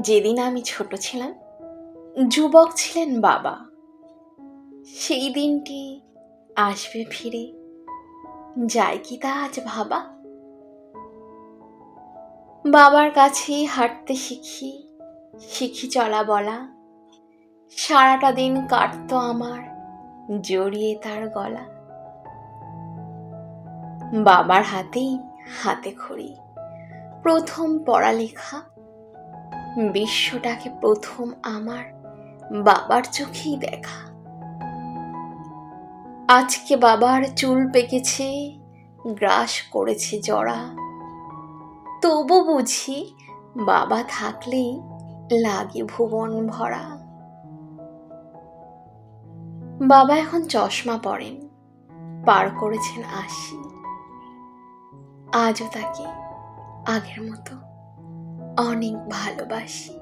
যেদিন আমি ছোট ছিলাম, যুবক ছিলেন বাবা। সেই দিনটি আসবে ফিরে, যায় কি তা আজ ভাবা? বাবার কাছেই হাঁটতে শিখি, শিখি চলা বলা। সারাটা দিন কাটতো আমার জড়িয়ে তার গলা। বাবার হাতেই হাতে খড়ি, প্রথম পড়ালেখা। বিশ্বটাকে প্রথম আমার বাবার চোখেই দেখা। আজকে বাবার চুল পেকেছে, গ্রাস করেছে জরা। তবু বুঝি বাবা থাকলেই লাগে ভুবন ভরা। বাবা এখন চশমা পরেন, পার করেছেন ৮০। আজও তাকে আগের মতো অনেক ভালোবাসি।